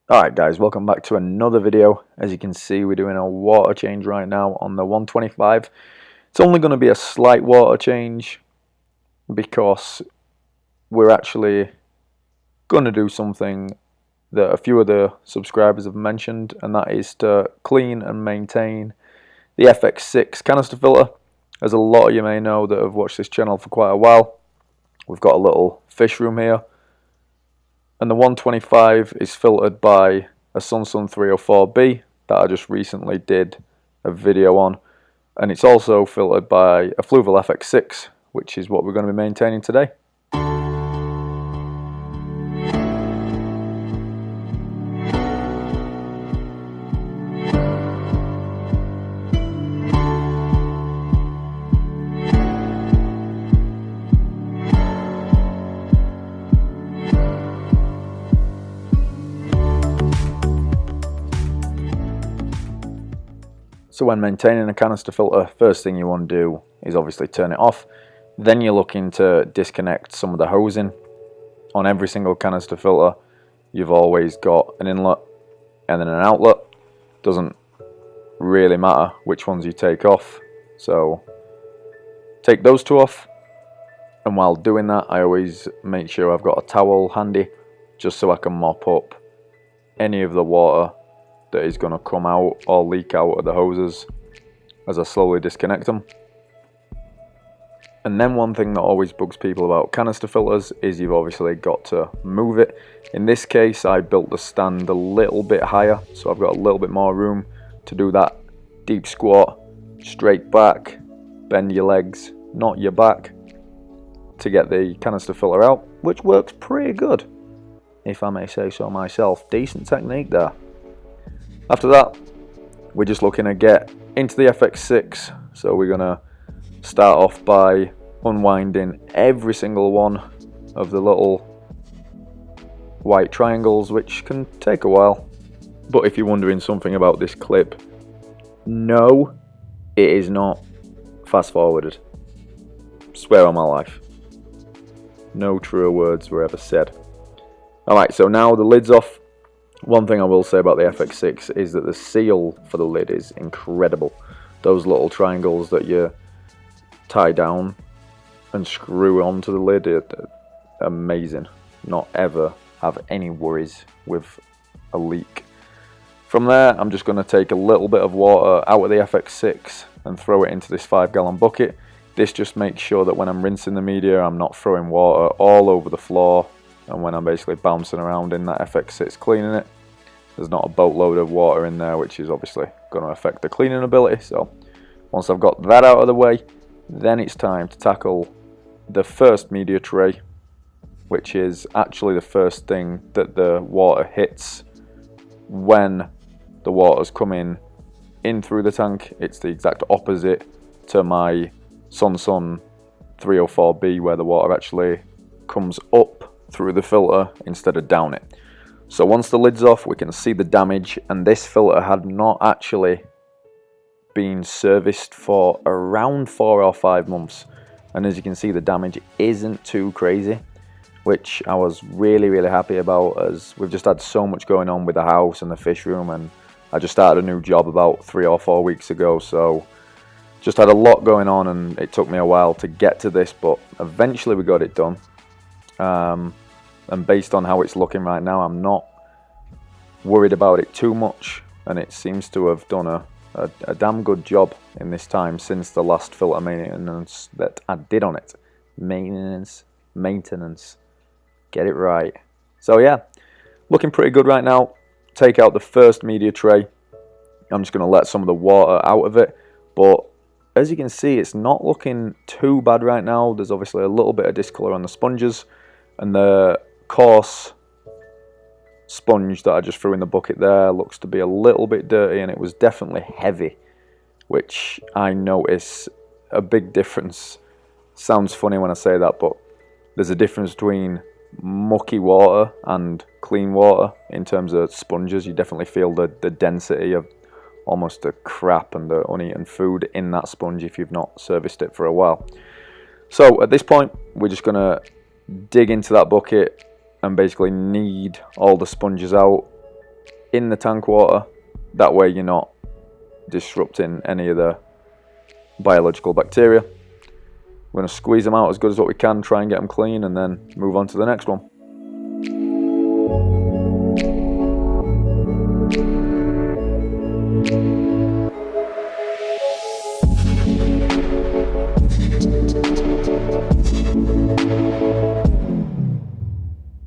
Alright guys, welcome back to another video. As you can see, we're doing a water change right now on the 125. It's only going to be a slight water change because we're actually going to do something that a few of the subscribers have mentioned, and that is to clean and maintain the FX6 canister filter. As a lot of you may know that have watched this channel for quite a while, we've got a little fish room here. And the 125 is filtered by a Sunsun 304B that I just recently did a video on. And it's also filtered by a Fluval FX6, which is what we're going to be maintaining today. So when maintaining a canister filter, first thing you want to do is obviously turn it off. Then you're looking to disconnect some of the hosing. On every single canister filter, you've always got an inlet and then an outlet. Doesn't really matter which ones you take off. So take those two off. And while doing that, I always make sure I've got a towel handy, just so I can mop up any of the water that is going to come out or leak out of the hoses as I slowly disconnect them. And then one thing that always bugs people about canister filters is you've obviously got to move it. In this case, I built the stand a little bit higher, so I've got a little bit more room to do that deep squat, straight back, bend your legs, not your back, to get the canister filter out, which works pretty good, if I may say so myself. Decent technique there. After that, we're just looking to get into the FX6, so we're going to start off by unwinding every single one of the little white triangles, which can take a while. But if you're wondering something about this clip, no, it is not fast forwarded. Swear on my life. No truer words were ever said. Alright, so now the lid's off. One thing I will say about the FX6 is that the seal for the lid is incredible. Those little triangles that you tie down and screw onto the lid are amazing. Not ever have any worries with a leak. From there, I'm just going to take a little bit of water out of the FX6 and throw it into this 5-gallon bucket. This just makes sure that when I'm rinsing the media, I'm not throwing water all over the floor. And when I'm basically bouncing around in that FX6 cleaning it, there's not a boatload of water in there, which is obviously going to affect the cleaning ability. So once I've got that out of the way, then it's time to tackle the first media tray, which is actually the first thing that the water hits when the water's coming in through the tank. It's the exact opposite to my Sunsun 304B, where the water actually comes up through the filter instead of down it. So once the lid's off, we can see the damage, and this filter had not actually been serviced for around 4 or 5 months, and as you can see, the damage isn't too crazy, which I was really happy about, as we've just had so much going on with the house and the fish room, and I just started a new job about 3 or 4 weeks ago, so just had a lot going on, and it took me a while to get to this, but eventually we got it done. And based on how it's looking right now, I'm not worried about it too much, and it seems to have done a damn good job in this time since the last filter maintenance that I did on it. Maintenance, get it right. So yeah, looking pretty good right now. Take out the first media tray. I'm just going to let some of the water out of it, but as you can see, it's not looking too bad right now. There's obviously a little bit of discolor on the sponges, and the coarse sponge that I just threw in the bucket there looks to be a little bit dirty, and it was definitely heavy, which I notice a big difference. Sounds funny when I say that, but there's a difference between mucky water and clean water in terms of sponges. You definitely feel the density of almost the crap and the uneaten food in that sponge if you've not serviced it for a while. So at this point, we're just going to dig into that bucket and basically knead all the sponges out in the tank water. That way you're not disrupting any of the biological bacteria. We're going to squeeze them out as good as what we can, try and get them clean, and then move on to the next one.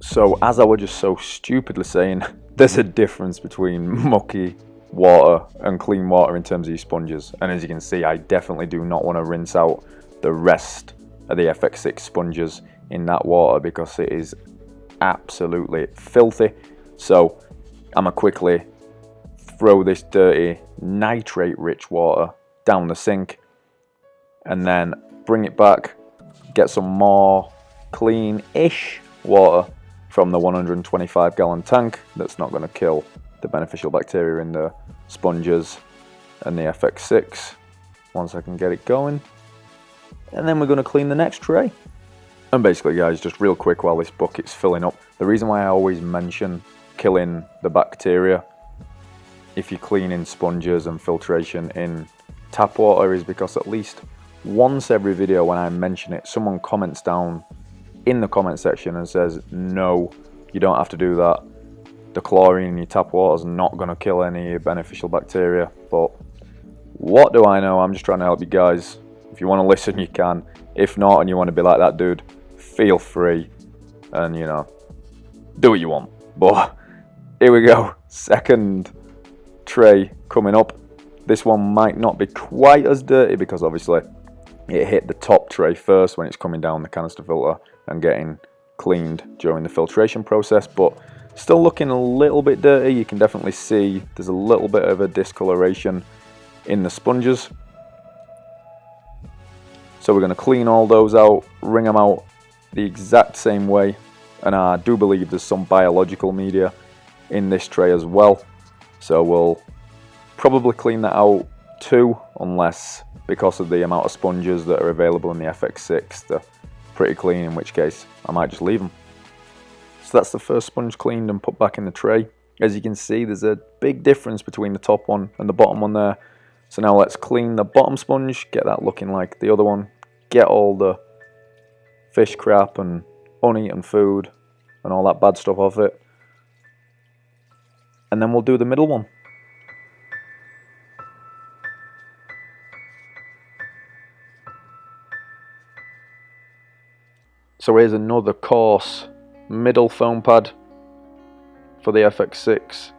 So as I was just so stupidly saying, there's a difference between mucky water and clean water in terms of your sponges. And as you can see, I definitely do not want to rinse out the rest of the FX6 sponges in that water because it is absolutely filthy. So I'm going to quickly throw this dirty nitrate rich water down the sink and then bring it back, get some more clean-ish water from the 125 gallon tank that's not going to kill the beneficial bacteria in the sponges and the FX6 once I can get it going. And then we're going to clean the next tray. And basically guys, just real quick while this bucket's filling up, the reason why I always mention killing the bacteria if you're cleaning sponges and filtration in tap water is because at least once every video when I mention it, someone comments down in the comment section and says, no, you don't have to do that. The chlorine in your tap water is not going to kill any beneficial bacteria. But what do I know? I'm just trying to help you guys. If you want to listen, you can. If not, and you want to be like that dude, feel free and, you know, do what you want. But here we go. Second tray coming up. This one might not be quite as dirty because obviously it hit the top tray first when it's coming down the canister filter and getting cleaned during the filtration process, but still looking a little bit dirty. You can definitely see there's a little bit of a discoloration in the sponges. So we're going to clean all those out, wring them out the exact same way, and I do believe there's some biological media in this tray as well. So we'll probably clean that out too, unless because of the amount of sponges that are available in the FX6 they're pretty clean, in which case I might just leave them. So that's the first sponge cleaned and put back in the tray. As you can see, there's a big difference between the top one and the bottom one there. So now let's clean the bottom sponge, get that looking like the other one, get all the fish crap and uneaten food and all that bad stuff off it, and then we'll do the middle one. So here's another coarse middle foam pad for the FX6,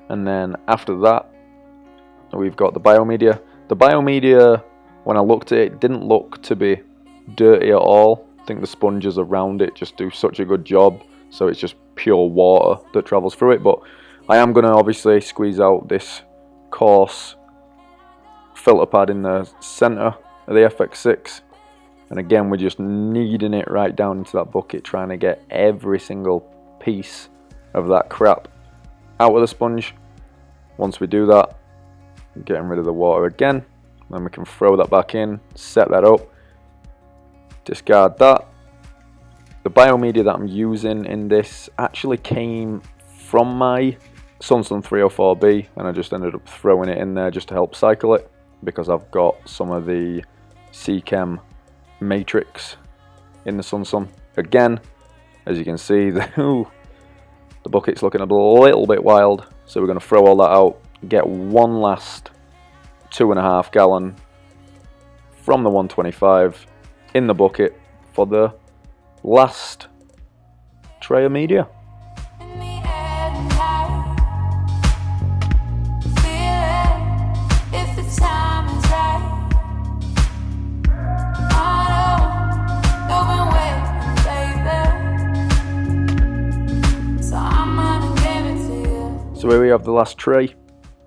and then after that we've got the biomedia. The biomedia, when I looked at it, didn't look to be dirty at all. I think the sponges around it just do such a good job, so it's just pure water that travels through it. But I am going to obviously squeeze out this coarse filter pad in the center of the FX6. And again, we're just kneading it right down into that bucket, trying to get every single piece of that crap out of the sponge. Once we do that, getting rid of the water again, then we can throw that back in, set that up, discard that. The biomedia that I'm using in this actually came from my Sunsun 304B, and I just ended up throwing it in there just to help cycle it, because I've got some of the CChem matrix in the Sunsun. Again, as you can see, the bucket's looking a little bit wild, so we're going to throw all that out, get one last 2.5 gallon from the 125 in the bucket for the last tray of media. So here we have the last tray.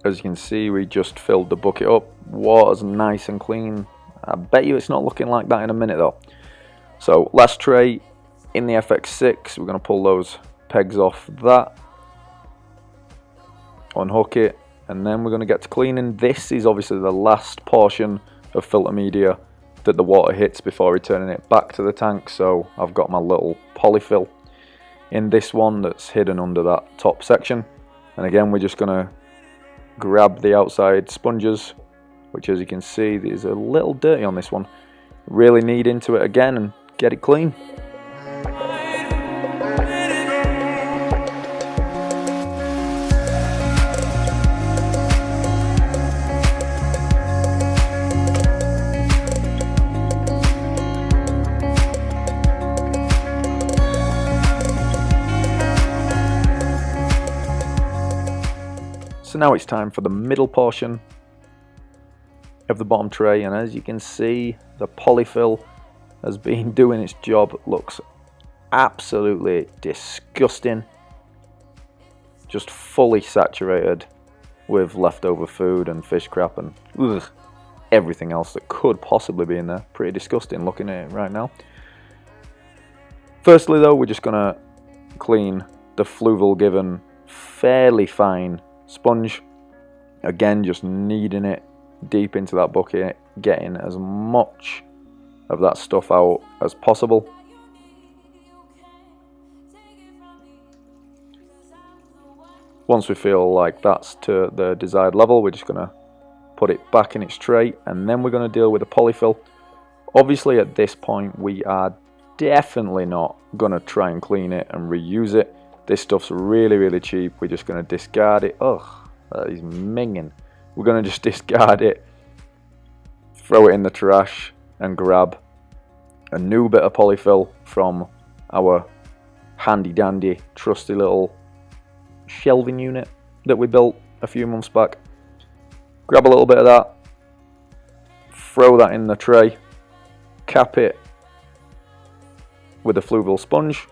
As you can see, we just filled the bucket up. Water's nice and clean. I bet you it's not looking like that in a minute though. So last tray in the FX6. We're going to pull those pegs off that, unhook it, and then we're going to get to cleaning. This is obviously the last portion of filter media that the water hits before returning it back to the tank. So I've got my little polyfill in this one that's hidden under that top section. And again, we're just going to grab the outside sponges, which, as you can see, is a little dirty on this one. Really knead into it again and get it clean. So now it's time for the middle portion of the bottom tray, and as you can see, the polyfill has been doing its job. It looks absolutely disgusting, just fully saturated with leftover food and fish crap and everything else that could possibly be in there. Pretty disgusting looking at it right now. Firstly though, we're just gonna clean the Fluval given fairly fine sponge. Again, just kneading it deep into that bucket, getting as much of that stuff out as possible. Once we feel like that's to the desired level, we're just going to put it back in its tray, and then we're going to deal with the polyfill. Obviously at this point we are definitely not going to try and clean it and reuse it. This stuff's really cheap. We're just going to discard it. Ugh, that is minging. We're going to just discard it, throw it in the trash, and grab a new bit of polyfill from our handy dandy trusty little shelving unit that we built a few months back. Grab a little bit of that, throw that in the tray, cap it with a Fluval sponge,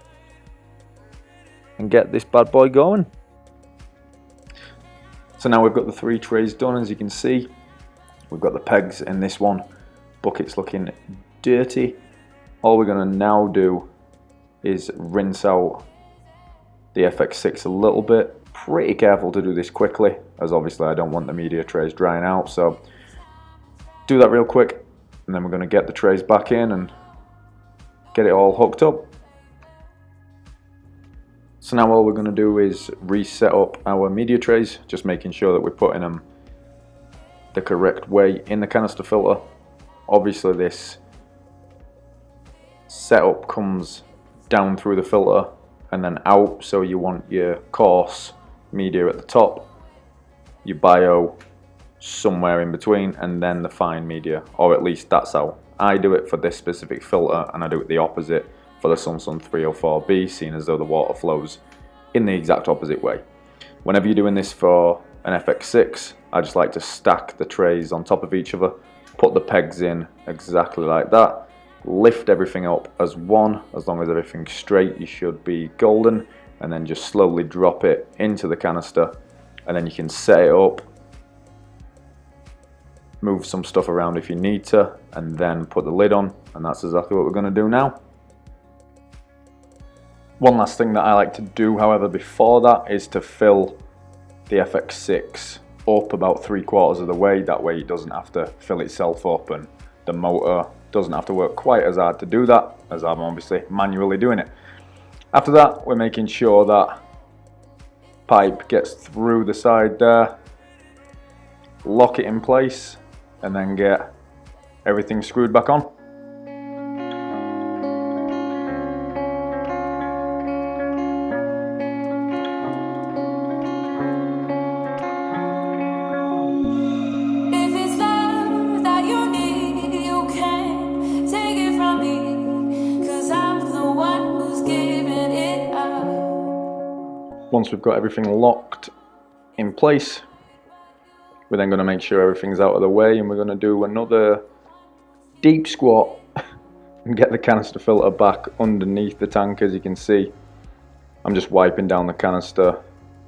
and get this bad boy going. So now we've got the 3 trays done. As you can see, we've got the pegs in this one. Bucket's looking dirty. All we're going to now do is rinse out the FX6 a little bit. Pretty careful to do this quickly, as obviously I don't want the media trays drying out, so do that real quick, and then we're going to get the trays back in and get it all hooked up. So now all we're going to do is reset up our media trays, just making sure that we're putting them the correct way in the canister filter. Obviously this setup comes down through the filter and then out, so you want your coarse media at the top, your bio somewhere in between, and then the fine media, or at least that's how I do it for this specific filter, and I do it the opposite for the Samsung 304B, seeing as though the water flows in the exact opposite way. Whenever you're doing this for an FX6, I just like to stack the trays on top of each other, put the pegs in exactly like that, lift everything up as one. As long as everything's straight, you should be golden, and then just slowly drop it into the canister, and then you can set it up, move some stuff around if you need to, and then put the lid on, and that's exactly what we're going to do now. One last thing that I like to do, however, before that is to fill the FX6 up about 3/4 of the way. That way it doesn't have to fill itself up, and the motor doesn't have to work quite as hard to do that, as I'm obviously manually doing it. After that, we're making sure that pipe gets through the side there, lock it in place, and then get everything screwed back on. Once we've got everything locked in place, we're then going to make sure everything's out of the way, and we're going to do another deep squat and get the canister filter back underneath the tank. As you can see, I'm just wiping down the canister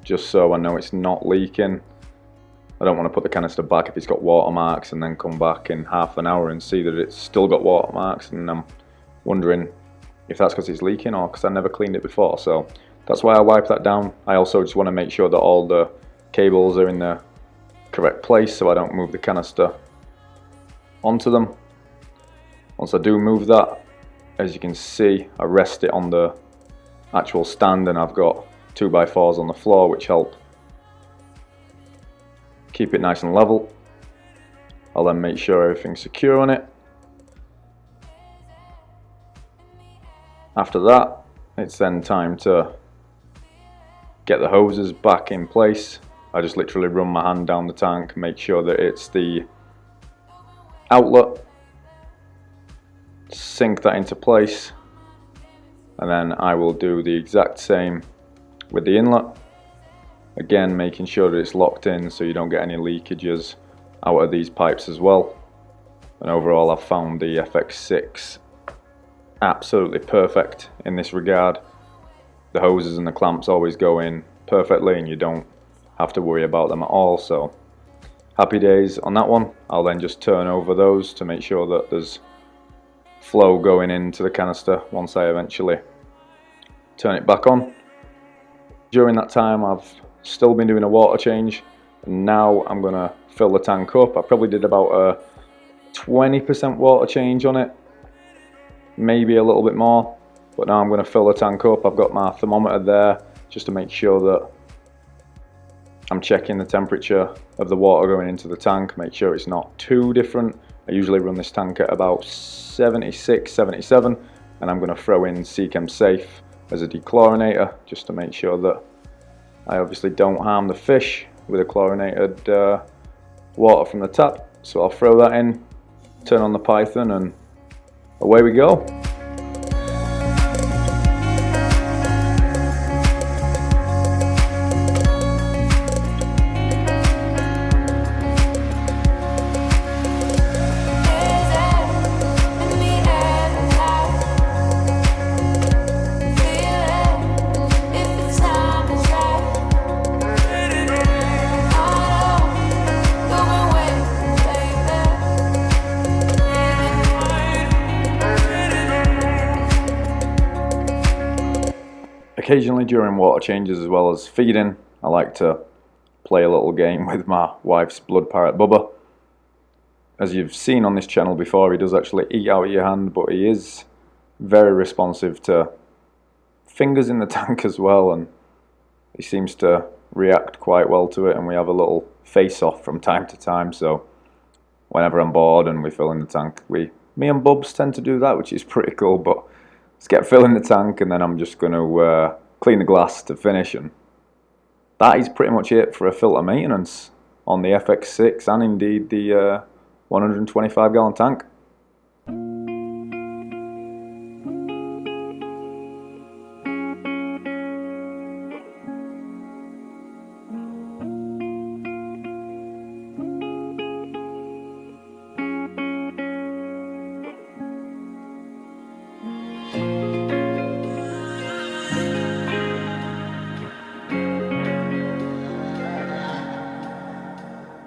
just so I know it's not leaking. I don't want to put the canister back if it's got watermarks and then come back in half an hour and see that it's still got watermarks, and I'm wondering if that's because it's leaking or because I never cleaned it before. So that's why I wipe that down. I also just want to make sure that all the cables are in the correct place so I don't move the canister onto them. Once I do move that, as you can see, I rest it on the actual stand, and I've got 2x4s on the floor which help keep it nice and level. I'll then make sure everything's secure on it. After that, it's then time to get the hoses back in place. I just literally run my hand down the tank, make sure that it's the outlet, sink that into place, and then I will do the exact same with the inlet. Again, making sure that it's locked in so you don't get any leakages out of these pipes as well. And overall, I've found the FX6 absolutely perfect in this regard. The hoses and the clamps always go in perfectly and you don't have to worry about them at all, so happy days on that one. I'll then just turn over those to make sure that there's flow going into the canister once I eventually turn it back on. During that time I've still been doing a water change, and now I'm going to fill the tank up. I probably did about a 20% water change on it, maybe a little bit more, but now I'm going to fill the tank up. I've got my thermometer there just to make sure that I'm checking the temperature of the water going into the tank, make sure it's not too different. I usually run this tank at about 76, 77, and I'm going to throw in Cichlidscape as a dechlorinator just to make sure that I obviously don't harm the fish with a chlorinated water from the tap. So I'll throw that in, turn on the Python, and away we go. Occasionally during water changes as well as feeding, I like to play a little game with my wife's blood parrot Bubba. As you've seen on this channel before, he does actually eat out of your hand, but he is very responsive to fingers in the tank as well, and he seems to react quite well to it, and we have a little face-off from time to time. So whenever I'm bored and we fill in the tank, me and Bubs tend to do that, which is pretty cool. But let's get filling the tank, and then I'm just going to clean the glass to finish, and that is pretty much it for a filter maintenance on the FX6 and indeed the 125 gallon tank.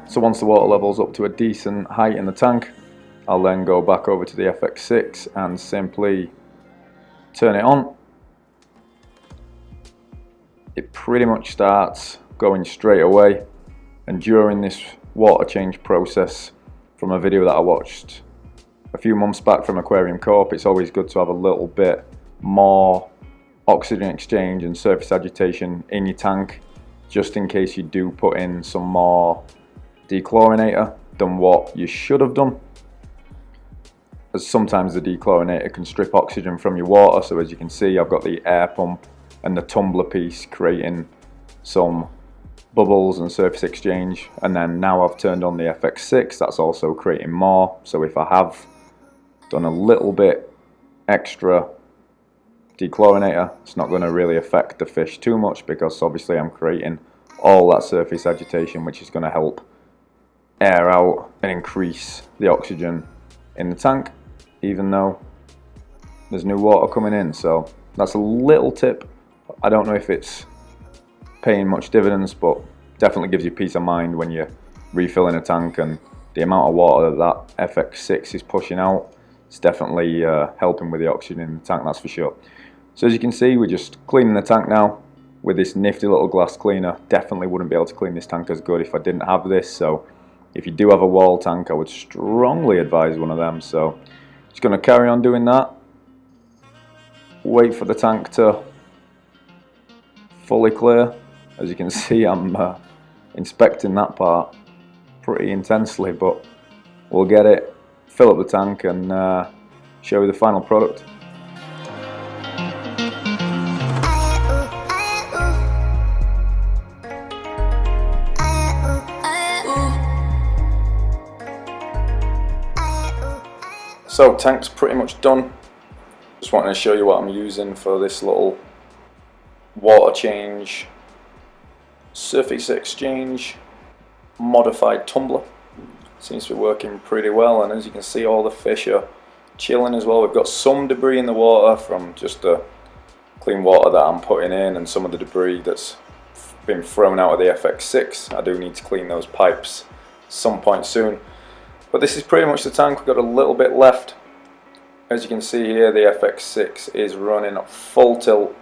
So once the water level's up to a decent height in the tank, I'll then go back over to the FX6 and simply turn it on. It pretty much starts going straight away, and during this water change process, from a video that I watched a few months back from Aquarium Corp, it's always good to have a little bit more oxygen exchange and surface agitation in your tank, just in case you do put in some more dechlorinator than what you should have done, as sometimes the dechlorinator can strip oxygen from your water. So as you can see, I've got the air pump and the tumbler piece creating some bubbles and surface exchange, and then now I've turned on the FX6, that's also creating more. So if I have done a little bit extra dechlorinator, it's not going to really affect the fish too much, because obviously I'm creating all that surface agitation, which is going to help air out and increase the oxygen in the tank, even though there's new water coming in. So that's a little tip. I don't know if it's paying much dividends, but definitely gives you peace of mind when you're refilling a tank, and the amount of water that FX6 is pushing out is definitely helping with the oxygen in the tank, that's for sure. So as you can see, we're just cleaning the tank now with this nifty little glass cleaner. Definitely wouldn't be able to clean this tank as good if I didn't have this. So if you do have a wall tank, I would strongly advise one of them. So just going to carry on doing that. Wait for the tank to fully clear. As you can see, I'm inspecting that part pretty intensely, but we'll get it, fill up the tank and show you the final product. So tank's pretty much done. Just wanted to show you what I'm using for this little water change, surface exchange, modified tumbler. Seems to be working pretty well, and as you can see, all the fish are chilling as well. We've got some debris in the water from just the clean water that I'm putting in, and some of the debris that's been thrown out of the FX6. I do need to clean those pipes some point soon. But this is pretty much the tank. We've got a little bit left. As you can see here, the FX6 is running at full tilt.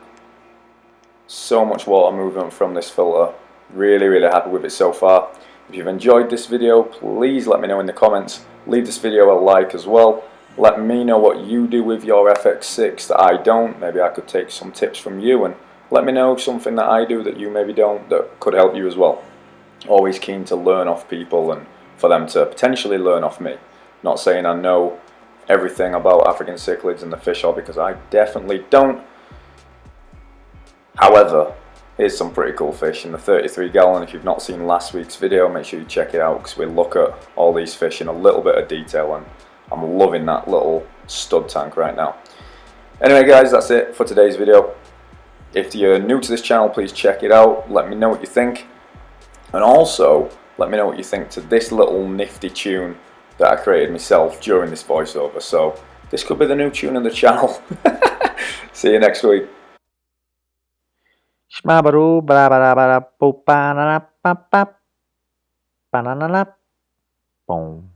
So much water movement from this filter. Really happy with it so far. If you've enjoyed this video, please let me know in the comments. Leave this video a like as well. Let me know what you do with your FX6 that I don't. Maybe I could take some tips from you, and let me know something that I do that you maybe don't that could help you as well. Always keen to learn off people and for them to potentially learn off me. Not saying I know everything about African cichlids and the fish oil, because I definitely don't. However, here's some pretty cool fish in the 33 gallon. If you've not seen last week's video, make sure you check it out, because we look at all these fish in a little bit of detail, and I'm loving that little stud tank right now. Anyway guys, that's it for today's video. If you're new to this channel, please check it out. Let me know what you think, and also let me know what you think to this little nifty tune that I created myself during this voiceover. So this could be the new tune on the channel. See you next week. Shmabaru bra bra bra bo ba na na ba ba ba na na na boom.